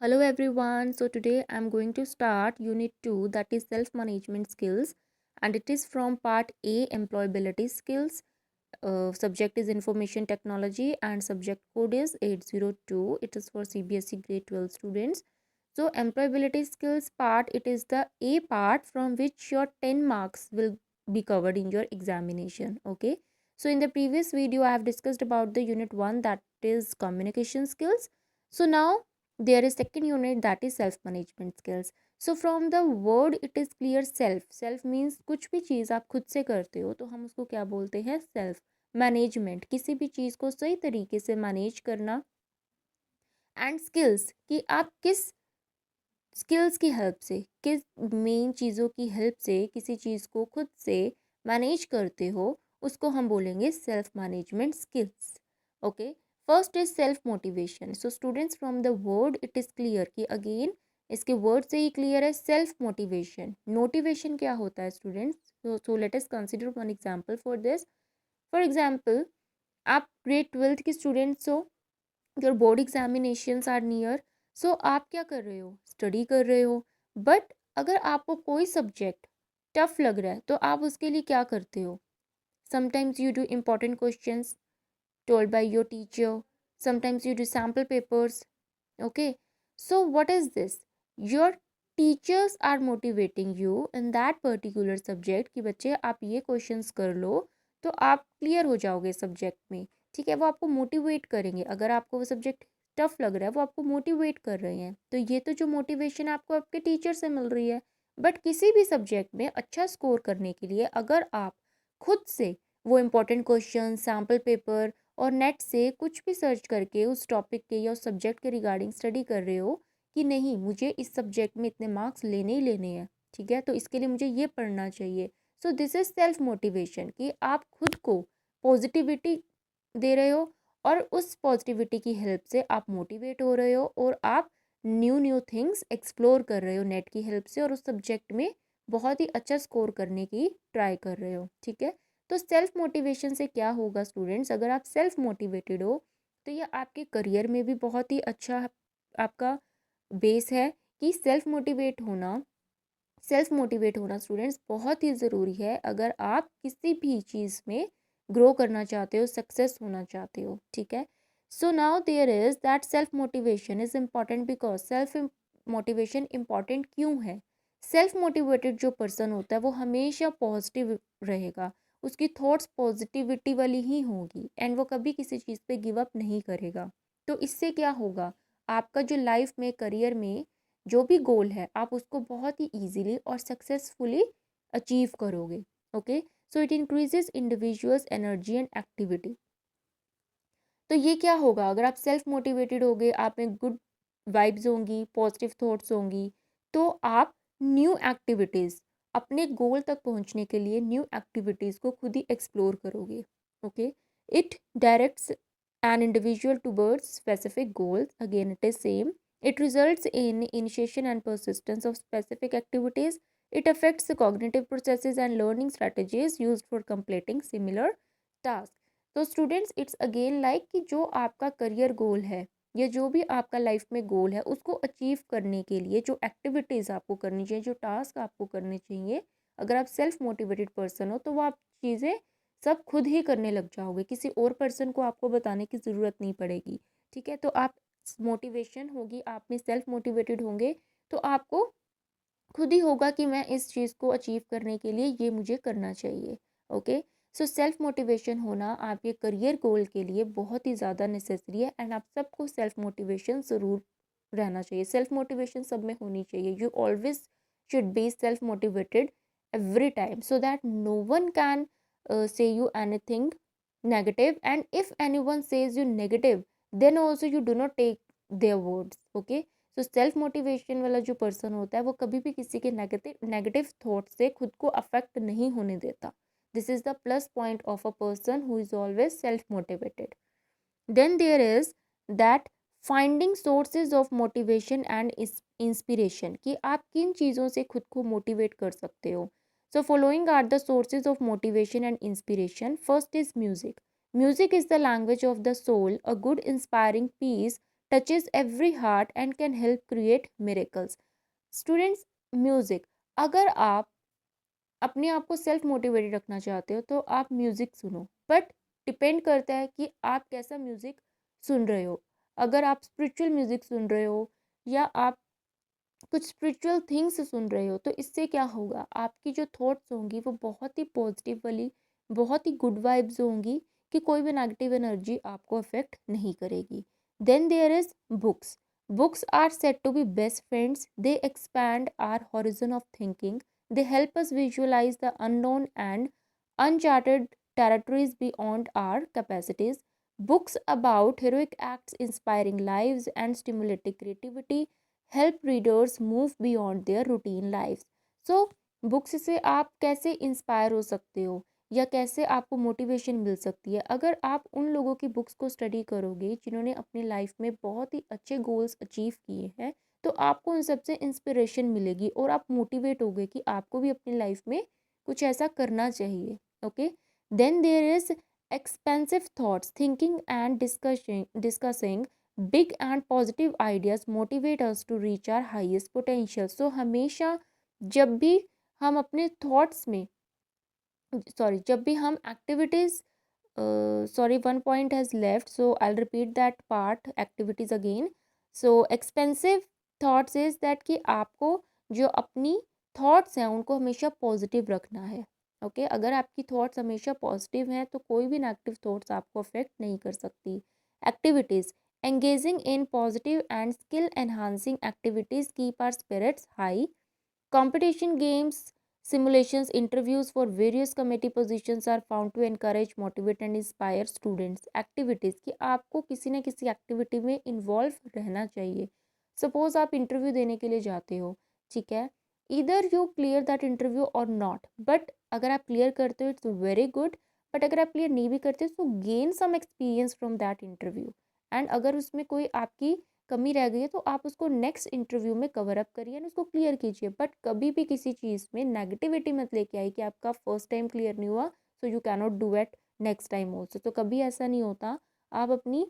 Hello everyone. So today I'm going to start unit 2, that is self management skills, and it is from part A, employability skills. Subject is information technology and subject code is 802. It is for CBSE grade 12 students. So employability skills part, it is the A part from which your 10 marks will be covered in your examination. Okay. So in the previous video I have discussed about the unit 1, that is communication skills. So now there is second unit, that is self management skills. So from the word it is clear, self means कुछ भी चीज़ आप खुद से करते हो तो हम उसको क्या बोलते हैं, सेल्फ मैनेजमेंट, किसी भी चीज़ को सही तरीके से मैनेज करना। एंड स्किल्स कि आप किस स्किल्स की हेल्प से, किस मेन चीज़ों की हेल्प से किसी चीज़ को खुद से मैनेज करते हो, उसको हम बोलेंगे self management skills. Okay, first is self motivation. So students from the word it is clear कि अगेन इसके वर्ड से ही क्लियर है, सेल्फ मोटिवेशन। मोटिवेशन क्या होता है students? So let us consider one example for this. For example, आप grade 12th के स्टूडेंट्स हो, your board examinations are near. So आप क्या कर रहे हो, स्टडी कर रहे हो। बट अगर आपको कोई सब्जेक्ट टफ लग रहा है तो आप उसके लिए क्या करते हो? Sometimes you do important questions told by your teacher, sometimes you do sample papers. Okay, so what is this? Your teachers are motivating you in that particular subject कि बच्चे आप ये क्वेश्चंस कर लो तो आप क्लियर हो जाओगे सब्जेक्ट में। ठीक है, वो आपको मोटिवेट करेंगे। अगर आपको वो सब्जेक्ट टफ लग रहा है वो आपको मोटिवेट कर रहे हैं, तो ये तो जो मोटिवेशन आपको आपके टीचर से मिल रही है। बट किसी भी सब्जेक्ट में अच्छा स्कोर करने के लिए अगर आप खुद से वो इम्पोर्टेंट क्वेश्चन, सैम्पल पेपर और नेट से कुछ भी सर्च करके उस टॉपिक के या उस सब्जेक्ट के रिगार्डिंग स्टडी कर रहे हो कि नहीं मुझे इस सब्जेक्ट में इतने मार्क्स लेने ही लेने हैं, ठीक है, तो इसके लिए मुझे ये पढ़ना चाहिए। So this is self motivation कि आप खुद को पॉजिटिविटी दे रहे हो और उस पॉजिटिविटी की हेल्प से आप मोटिवेट हो रहे हो और आप न्यू न्यू थिंग्स एक्सप्लोर कर रहे हो नेट की हेल्प से और उस सब्जेक्ट में बहुत ही अच्छा स्कोर करने की ट्राई कर रहे हो। ठीक है, तो सेल्फ मोटिवेशन से क्या होगा स्टूडेंट्स, अगर आप सेल्फ मोटिवेटेड हो तो ये आपके करियर में भी बहुत ही अच्छा आपका बेस है कि सेल्फ मोटिवेट होना स्टूडेंट्स बहुत ही ज़रूरी है अगर आप किसी भी चीज़ में ग्रो करना चाहते हो, सक्सेस होना चाहते हो। ठीक है, so now there is that self motivation is important because self motivation important क्यों है? सेल्फ मोटिवेटेड जो पर्सन होता है वो हमेशा पॉजिटिव रहेगा, उसकी थॉट्स पॉजिटिविटी वाली ही होगी एंड वो कभी किसी चीज़ पे गिव अप नहीं करेगा। तो इससे क्या होगा, आपका जो लाइफ में, करियर में जो भी गोल है आप उसको बहुत ही ईजीली और सक्सेसफुली अचीव करोगे। Okay, so it increases individuals energy and activity. तो ये क्या होगा, अगर आप सेल्फ मोटिवेटेड होगे, आप में गुड वाइब्स होंगी, पॉजिटिव थॉट्स होंगी, तो आप न्यू एक्टिविटीज़, अपने गोल तक पहुंचने के लिए न्यू एक्टिविटीज़ को खुद ही एक्सप्लोर करोगे। Okay, it directs an individual towards specific goals, again it is same. It results in initiation and persistence of specific activities. It affects the cognitive processes and learning strategies used for completing similar tasks. तो students it's again like कि जो आपका career goal है या जो भी आपका life में गोल है उसको अचीव करने के लिए जो एक्टिविटीज़ आपको करनी चाहिए, जो टास्क आपको करने चाहिए, अगर आप सेल्फ मोटिवेटेड पर्सन हो तो वो आप चीज़ें सब खुद ही करने लग जाओगे, किसी और पर्सन को आपको बताने की ज़रूरत नहीं पड़ेगी। ठीक है, तो आप मोटिवेशन होगी, आप में सेल्फ मोटिवेटेड होंगे तो आपको खुद ही होगा कि मैं इस चीज़ को अचीव करने के लिए ये मुझे करना चाहिए। ओके, सो सेल्फ मोटिवेशन होना आपके करियर गोल के लिए बहुत ही ज़्यादा नेसेसरी है एंड आप सबको सेल्फ मोटिवेशन ज़रूर रहना चाहिए, सेल्फ मोटिवेशन सब में होनी चाहिए। You always should be self motivated every time so that no one can say you anything negative, and if anyone says you negative then also you do not take their words. Okay, तो self motivation वाला जो person होता है वो कभी भी किसी के नेगेटिव नेगेटिव थॉट से खुद को अफेक्ट नहीं होने देता। This is the plus point of a person who is always self motivated. Then there is that finding sources of motivation and inspiration कि आप किन चीज़ों से खुद को मोटिवेट कर सकते हो। So following are the sources of motivation and inspiration. First is music. Music is the language of the soul. A good inspiring piece touches every heart and can help create miracles. Students, music, अगर आप अपने आप को self motivated रखना चाहते हो तो आप म्यूज़िक सुनो, बट डिपेंड करता है कि आप कैसा म्यूज़िक सुन रहे हो। अगर आप स्पिरिचुअल म्यूज़िक सुन रहे हो या आप कुछ स्पिरिचुअल थिंग्स सुन रहे हो, तो इससे क्या होगा, आपकी जो थॉट्स होंगी वो बहुत ही पॉजिटिव वाली, बहुत ही गुड वाइब्स होंगी, कि कोई भी नेगेटिव एनर्जी आपको अफेक्ट नहीं करेगी। Then there is books. Books are said to be best friends, they expand our horizon of thinking, they help us visualize the unknown and uncharted territories beyond our capacities. Books about heroic acts, inspiring lives, and stimulating creativity help readers move beyond their routine lives. So, books से आप कैसे inspire हो सकते हो या कैसे आपको motivation मिल सकती है? अगर आप उन लोगों की बुक्स को स्टडी करोगे जिन्होंने अपनी लाइफ में बहुत ही अच्छे गोल्स अचीव किए हैं, तो आपको उन सबसे इंस्पिरेशन मिलेगी और आप मोटिवेट होगे कि आपको भी अपनी लाइफ में कुछ ऐसा करना चाहिए। Okay, then there is expensive thoughts, thinking and discussing big and positive ideas motivate us to reach our highest potential. So हमेशा जब भी हम अपने थॉट्स में, सॉरी, जब भी हम activities, sorry, one point has left, so I'll repeat that part, activities again. So expensive thoughts is that कि आपको जो अपनी थॉट्स हैं उनको हमेशा पॉजिटिव रखना है। ओके, अगर आपकी थॉट्स हमेशा पॉजिटिव हैं तो कोई भी नेगेटिव थॉट्स आपको अफेक्ट नहीं कर सकती। Activities, engaging in positive and skill enhancing activities keep our spirits high. Competition games, simulations, interviews for various committee positions are found to encourage, motivate and inspire students. Activities कि आपको किसी न किसी activity में involve रहना चाहिए। Suppose आप interview देने के लिए जाते हो, ठीक है, इधर यू क्लियर दैट इंटरव्यू और नॉट, बट अगर आप क्लियर करते हो इट्स वेरी गुड, बट अगर आप क्लियर नहीं भी करते तो gain some experience from that interview, and अगर उसमें कोई आपकी कमी रह गई है तो आप उसको नेक्स्ट इंटरव्यू में कवर अप करिए एंड उसको क्लियर कीजिए। बट कभी भी किसी चीज़ में नेगेटिविटी मत लेके आइए कि आपका फर्स्ट टाइम क्लियर नहीं हुआ so you can not do it next time also. तो कभी ऐसा नहीं होता, आप अपनी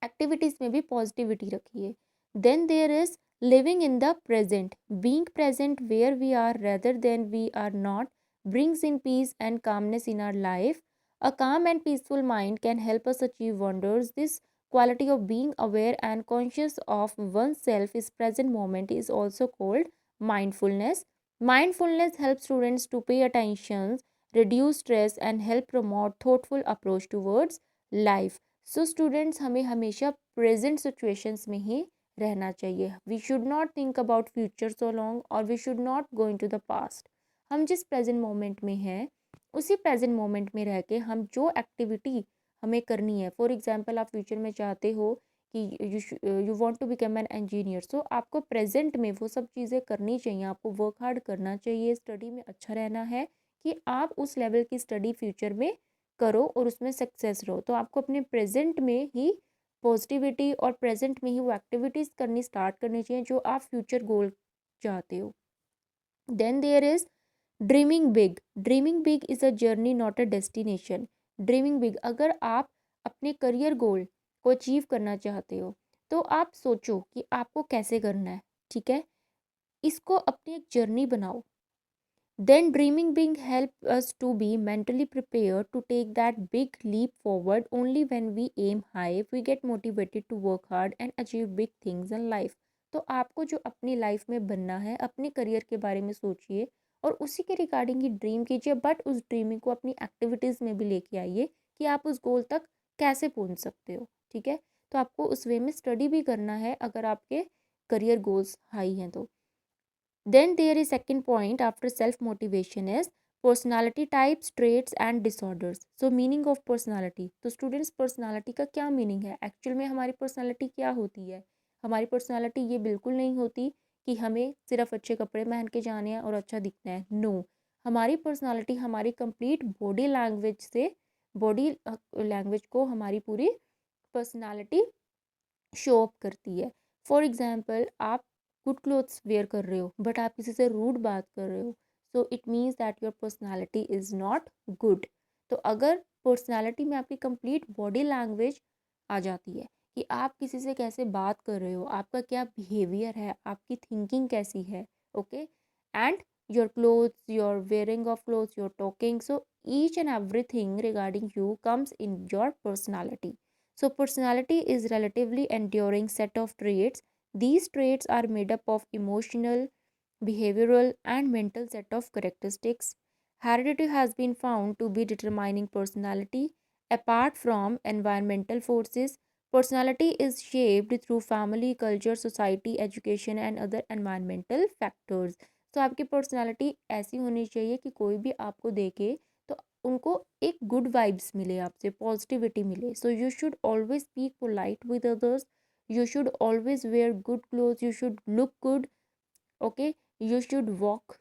एक्टिविटीज़ में भी पॉजिटिविटी रखिए। Then there is living in the present, being present where we are rather than we are not brings in peace and calmness in our life. A calm and peaceful mind can help us achieve wonders. This quality of being aware and conscious of oneself is present moment is also called mindfulness. Mindfulness helps students to pay attention, reduce stress and help promote thoughtful approach towards life. So students, हमें हमेशा present situations में ही रहना चाहिए। We should not think about future so long और we should not go into the past. हम जिस present moment में हैं उसी प्रेजेंट मोमेंट में रह के हम जो एक्टिविटी हमें करनी है, फॉर एग्जांपल आप फ्यूचर में चाहते हो कि you want to become an engineer, so आपको प्रेजेंट में वो सब चीज़ें करनी चाहिए, आपको वर्क हार्ड करना चाहिए, स्टडी में अच्छा रहना है कि आप उस लेवल की स्टडी फ्यूचर में करो और उसमें सक्सेस रहो। तो आपको अपने प्रेजेंट में ही पॉजिटिविटी और प्रेजेंट में ही वो एक्टिविटीज़ करनी स्टार्ट करनी चाहिए जो आप फ्यूचर गोल चाहते हो। Then there is dreaming big. Dreaming big is a journey not a destination. Dreaming big, अगर आप अपने करियर गोल को अचीव करना चाहते हो तो आप सोचो कि आपको कैसे करना है, ठीक है, इसको अपनी एक जर्नी बनाओ। Then dreaming big help us to be mentally prepared to take that big leap forward. Only when we aim high we get motivated to work hard and achieve big things in life. तो आपको जो अपनी life में बनना है, अपने career के बारे में सोचिए और उसी के रिगार्डिंग ही ड्रीम कीजिए, बट उस ड्रीमिंग को अपनी एक्टिविटीज़ में भी लेके आइए कि आप उस गोल तक कैसे पहुंच सकते हो, ठीक है। तो आपको उस वे में स्टडी भी करना है अगर आपके करियर गोल्स हाई हैं तो। Then there is second point after self motivation is personality types, traits and disorders. So meaning of personality, तो students personality का क्या meaning है, एक्चुअल में हमारी personality क्या होती है। हमारी personality ये बिल्कुल नहीं होती कि हमें सिर्फ अच्छे कपड़े पहन के जाने हैं और अच्छा दिखना है, नो। हमारी personality हमारी complete body language से, body language को हमारी पूरी personality शो अप करती है। फॉर एग्जाम्पल, आप गुड क्लोथ्स वेयर कर रहे हो बट आप किसी से रूड बात कर रहे हो, so it means that your personality is not good. तो अगर पर्सनैलिटी में आपकी कंप्लीट बॉडी लैंग्वेज आ जाती है कि आप किसी से कैसे बात कर रहे हो, आपका क्या बिहेवियर है, आपकी थिंकिंग कैसी है, okay, and your clothes, your wearing of clothes, your talking. So each and everything regarding you comes in your personality. So personality is relatively enduring set of traits. These traits are made up of emotional, behavioral, and mental set of characteristics. Heredity has been found to be determining personality. Apart from environmental forces, personality is shaped through family, culture, society, education, and other environmental factors. तो आपकी personality ऐसी होनी चाहिए कि कोई भी आपको देखे तो उनको एक गुड वाइब्स मिले, आपसे पॉजिटिविटी मिले. So you should always speak polite with others, you should always wear good cloth, you should look good, okay, you should walk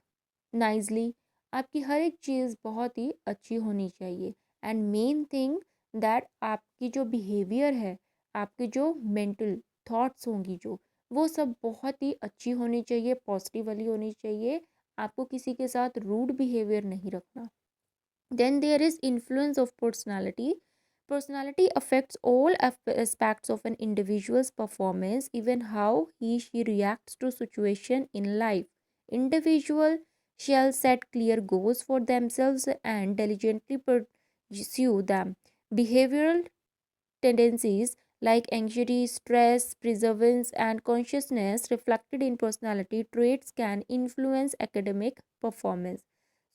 nicely. आपकी हर एक चीज़ बहुत ही अच्छी होनी चाहिए. एंड मेन थिंग दैट आपकी जो बिहेवियर है, आपकी जो मेंटल थॉट्स होंगी जो, वो सब बहुत ही अच्छी होनी चाहिए, पॉजिटिव वाली होनी चाहिए. आपको किसी के साथ रूड बिहेवियर नहीं रखना. Then there is influence of personality. Personality affects all aspects of an individual's performance, even how she reacts to situation in life. Individual shall set clear goals for themselves and diligently pursue them. Behavioral tendencies like anxiety, stress, perseverance, and consciousness reflected in personality traits can influence academic performance.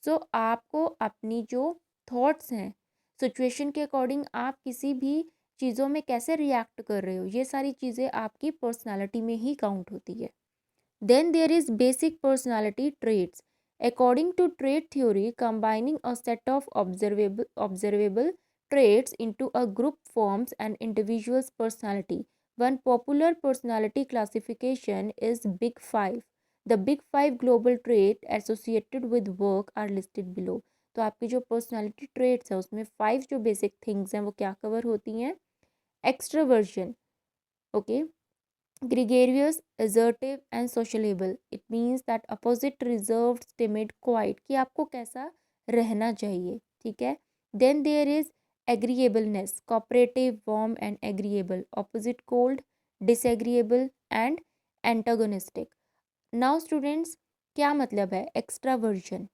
सो आपको अपनी जो thoughts हैं, situation के according आप किसी भी चीज़ों में कैसे रिएक्ट कर रहे हो, ये सारी चीज़ें आपकी पर्सनालिटी में ही काउंट होती है. Then there is basic personality traits. According to trait theory, combining a set of observable traits into a group forms an individual's personality. One popular personality classification is Big Five. The Big Five global traits associated with work are listed below. तो आपकी जो personality traits है उसमें 5 जो basic things हैं वो क्या cover होती हैं? Extroversion, okay, gregarious, assertive and sociable. It means that opposite, reserved, timid, quiet, कि आपको कैसा रहना चाहिए, ठीक है. Then there is agreeableness, cooperative, warm and agreeable. Opposite, cold, disagreeable and antagonistic. Now students, क्या मतलब है एक्स्ट्रावर्जन?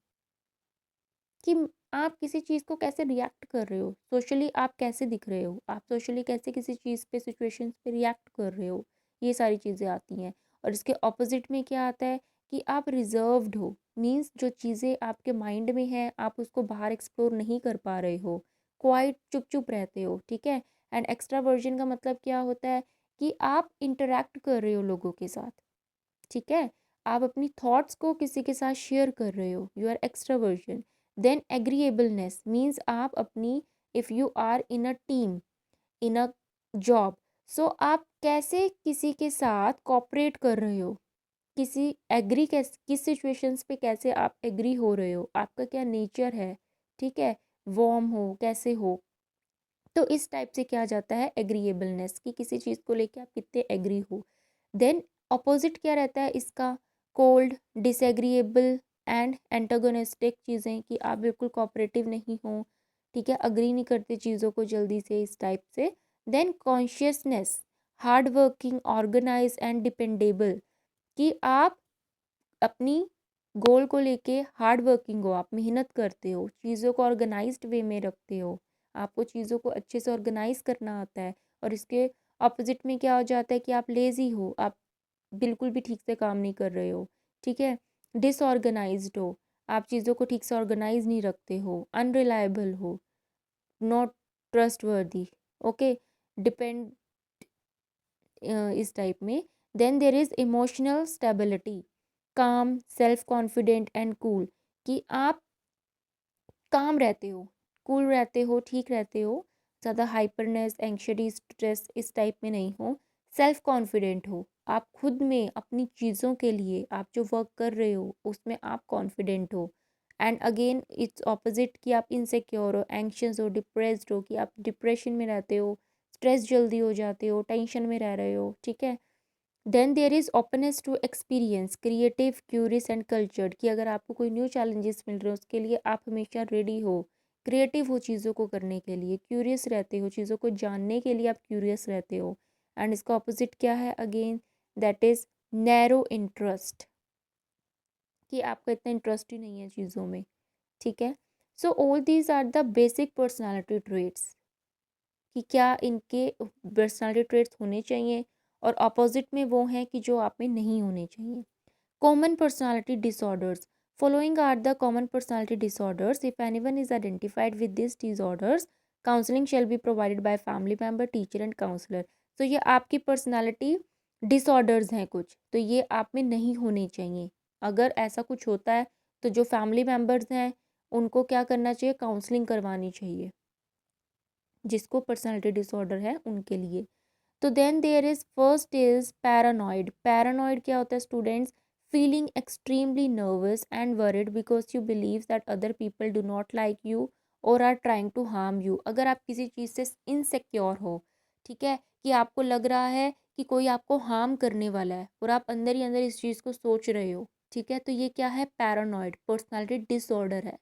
कि आप किसी चीज़ को कैसे रिएक्ट कर रहे हो, सोशली आप कैसे दिख रहे हो, आप सोशली कैसे किसी चीज़ पे, सिचुएशंस पे रिएक्ट कर रहे हो, ये सारी चीज़ें आती हैं. और इसके ऑपोजिट में क्या आता है कि आप रिजर्व्ड हो, मीन्स जो चीज़ें आपके माइंड में हैं आप उसको बाहर एक्सप्लोर नहीं कर पा रहे हो, क्वाइट चुप चुप रहते हो, ठीक है. एंड एक्स्ट्रावर्जन का मतलब क्या होता है कि आप इंटरेक्ट कर रहे हो लोगों के साथ, ठीक है, आप अपनी थॉट्स को किसी के साथ शेयर कर रहे हो, you are extraversion. Then agreeableness means आप अपनी, if you are in a team, in a job, so आप कैसे किसी के साथ कॉपरेट कर रहे हो, किसी एग्री कैस किस सिचुएशंस पे कैसे आप एग्री हो रहे हो, आपका क्या नेचर है, ठीक है, वॉर्म हो कैसे हो. तो इस टाइप से क्या जाता है एग्रीएबलनेस, कि किसी चीज़ को लेके आप कितने एग्री हो. देन अपोजिट क्या रहता है इसका? कोल्ड, डिसएग्रीएबल एंड एंटागोनिस्टिक चीज़ें, कि आप बिल्कुल कोऑपरेटिव नहीं हो, ठीक है, अग्री नहीं करते चीज़ों को जल्दी से, इस टाइप से. Then conscientiousness, hard working, organise and dependable, कि आप अपनी गोल को लेके हार्ड वर्किंग हो, आप मेहनत करते हो, चीज़ों को ऑर्गेनाइज्ड वे में रखते हो, आपको चीज़ों को अच्छे से ऑर्गेनाइज करना आता है. और इसके अपोजिट में क्या हो जाता है कि आप लेज़ी हो, आप बिल्कुल भी ठीक से काम नहीं कर रहे हो, ठीक है, डिसऑर्गेनाइज्ड हो, आप चीज़ों को ठीक से ऑर्गेनाइज नहीं रखते हो, अनरिलायबल हो, नॉट ट्रस्टवर्दी, ओके, डिपेंड, इस टाइप में. Then there is emotional stability, calm, self confident and cool, कि आप काम रहते हो, कूल रहते हो, ठीक रहते हो, ज़्यादा हाइपरनेस, एंग्जायटी, स्ट्रेस इस टाइप में नहीं हो, सेल्फ कॉन्फिडेंट हो, आप खुद में अपनी चीज़ों के लिए, आप जो वर्क कर रहे हो उसमें आप कॉन्फिडेंट हो. एंड अगेन इट्स ऑपोजिट कि आप इनसिक्योर हो, एंक्शस हो, डिप्रेस्ड हो, कि आप डिप्रेशन में रहते हो, स्ट्रेस जल्दी हो जाते हो, टेंशन में रह रहे हो, ठीक है. Then there is openness to experience, creative, curious and cultured, कि अगर आपको कोई न्यू चैलेंजेस मिल रहे हो उसके लिए आप हमेशा रेडी हो, क्रिएटिव हो चीज़ों को करने के लिए, क्यूरियस रहते हो, चीज़ों को जानने के लिए आप क्यूरियस रहते हो. एंड इसका ऑपोजिट क्या है again, that is narrow interest, कि आपका इतना इंटरेस्ट ही नहीं है चीज़ों में, ठीक है। So all these are the basic personality traits, कि क्या इनके पर्सनालिटी ट्रेट्स होने चाहिए, और अपोजिट में वो हैं कि जो आप में नहीं होने चाहिए। Common personality disorders, following are the common personality disorders. If anyone is identified with these disorders, counseling shall be provided by family member, teacher and counselor. So ये आपकी पर्सनालिटी डिसऑर्डर्स हैं कुछ, तो ये आप में नहीं होने चाहिए। अगर ऐसा कुछ होता है तो जो फैमिली मेम्बर्स हैं उनको क्या करना चाहिए, काउंसलिंग करवानी चाहिए, जिसको पर्सनालिटी डिसऑर्डर है उनके लिए। तो then there is first is paranoid. Paranoid क्या होता है students, feeling extremely nervous and worried because you believe that other people do not like you और are trying to harm you. अगर आप किसी चीज़ से इनसिक्योर हो, ठीक है, कि आपको लग रहा है कि कोई आपको हार्म करने वाला है और आप अंदर ही अंदर इस चीज़ को सोच रहे हो, ठीक है, तो ये क्या है, पैरानॉइड पर्सनालिटी डिसऑर्डर है।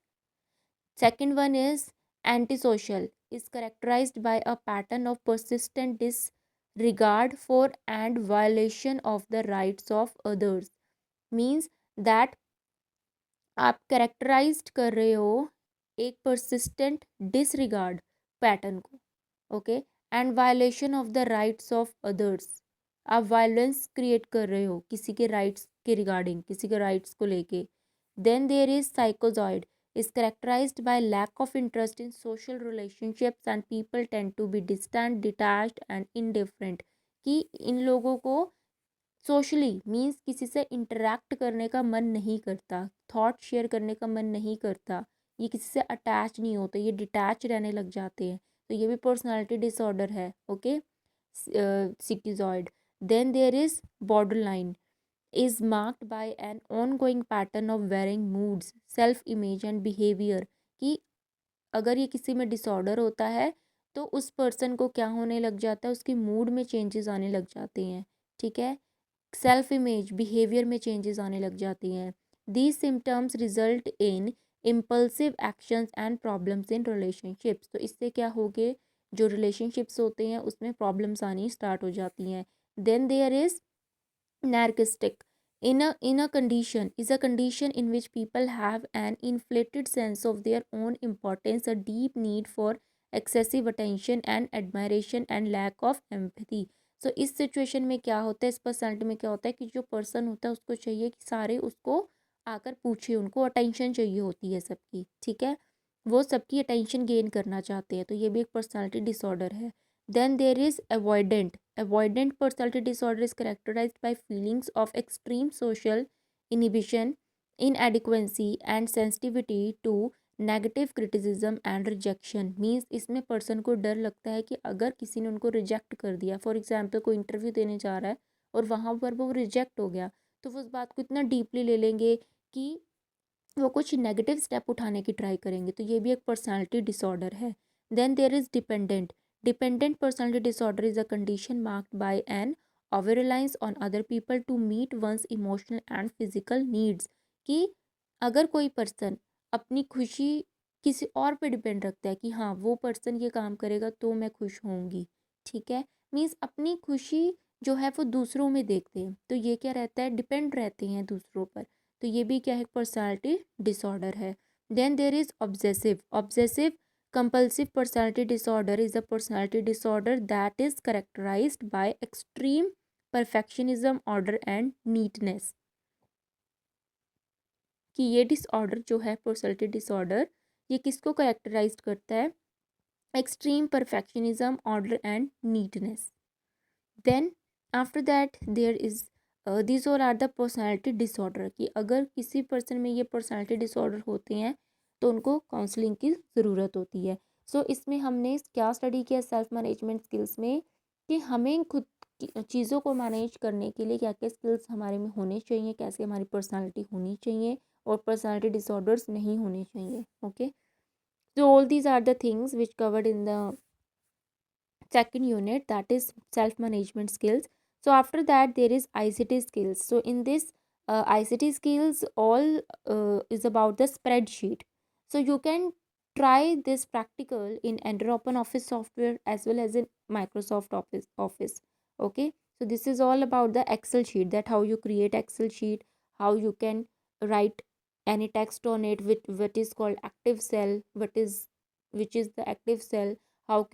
Second one is antisocial, is characterized by a pattern of persistent disregard for and violation of the rights of others. Means that आप कैरेक्टराइज्ड कर रहे हो एक persistent disregard पैटर्न को, okay, and violation of the rights of others. आप violence create कर रहे हो किसी के राइट्स के रिगार्डिंग, किसी के राइट्स को लेके। Then there is schizoid, is characterized by lack of interest in social relationships and people tend to be distant, detached and indifferent, कि इन लोगों को सोशली मीन्स किसी से इंटरेक्ट करने का मन नहीं करता, थॉट शेयर करने का मन नहीं करता, ये किसी से अटैच नहीं होते, ये डिटैच रहने लग जाते हैं, तो ये भी पर्सनालिटी डिसऑर्डर है, okay, schizoid. Then there is borderline, is marked by an ongoing pattern of varying moods, self image and behavior, कि अगर ये किसी में डिसऑर्डर होता है तो उस पर्सन को क्या होने लग जाता है, उसकी मूड में चेंजेस आने लग जाते हैं, ठीक है, सेल्फ इमेज बिहेवियर में चेंजेस आने लग जाती हैं। These symptoms result in impulsive actions and problems in relationships, तो इससे क्या हो गए, जो रिलेशनशिप्स होते हैं उसमें प्रॉब्लम्स आनी स्टार्ट हो जाती हैं। Then there is narcissistic, in a condition is a condition in which people have an inflated sense of their own importance, a deep need for excessive attention and admiration and lack of empathy. So इस situation में क्या होता है, इस personality में क्या होता है कि जो पर्सन होता है उसको चाहिए कि सारे उसको आकर पूछे, उनको अटेंशन चाहिए होती है सबकी, ठीक है, वो सबकी अटेंशन गेन करना चाहते हैं, तो ये भी एक पर्सनैलिटी डिसऑर्डर है। Then there is avoidant. Avoidant personality disorder is characterized by feelings of extreme social inhibition, inadequacy and sensitivity to negative criticism and rejection. Means इसमें पर्सन को डर लगता है कि अगर किसी ने उनको रिजेक्ट कर दिया, फॉर एग्जांपल कोई इंटरव्यू देने जा रहा है और वहाँ पर वो रिजेक्ट हो गया, तो वो उस बात को इतना डीपली ले लेंगे कि वो कुछ नेगेटिव स्टेप उठाने की ट्राई करेंगे, तो ये भी एक पर्सनालिटी डिसऑर्डर है। Then there is dependent. Dependent personality disorder is a condition marked by an over reliance on other people to meet one's emotional and physical needs, कि अगर कोई पर्सन अपनी खुशी किसी और पे डिपेंड रखता है कि हाँ वो पर्सन ये काम करेगा तो मैं खुश होऊंगी, ठीक है, मीन्स अपनी खुशी जो है वो दूसरों में देखते हैं, तो ये क्या रहता है, डिपेंड रहते हैं दूसरों पर, तो ये भी क्या है, पर्सनालिटी डिसऑर्डर है। Then there is obsessive. Obsessive compulsive personality disorder is a personality disorder that is characterised by extreme perfectionism, order and neatness, कि ये डिसऑर्डर जो है पर्सनालिटी डिसऑर्डर, ये किसको करेक्टराइज करता है, extreme perfectionism, order and neatness. Then after that there is this all are the personality disorder, कि अगर किसी पर्सन में ये पर्सनालिटी डिसऑर्डर होते हैं तो उनको काउंसलिंग की ज़रूरत होती है। सो इसमें हमने क्या स्टडी किया सेल्फ मैनेजमेंट स्किल्स में, कि हमें खुद चीज़ों को मैनेज करने के लिए क्या क्या स्किल्स हमारे में होने चाहिए, कैसे हमारी पर्सनालिटी होनी चाहिए और पर्सनालिटी डिसऑर्डर्स नहीं होने चाहिए, ओके। So all these are the things which covered in the second unit, that is self management skills. So after that there is ICT skills. So in this ICT skills all is about the spreadsheet. So you can try this practical in Enter Open Office software as well as in Microsoft Office. Okay, so this is all about the Excel sheet, that how you create Excel sheet, how you can write any text on it, with what is called active cell, which is the active cell, how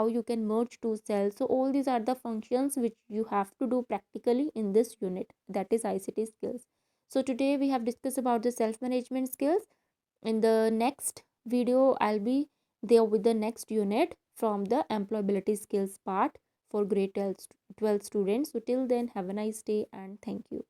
you can merge two cells. So all these are the functions which you have to do practically in this unit, that is ICT skills. So today we have discussed about the self management skills. In the next video, I'll be there with the next unit from the employability skills part for grade 12 students. So till then, have a nice day and thank you.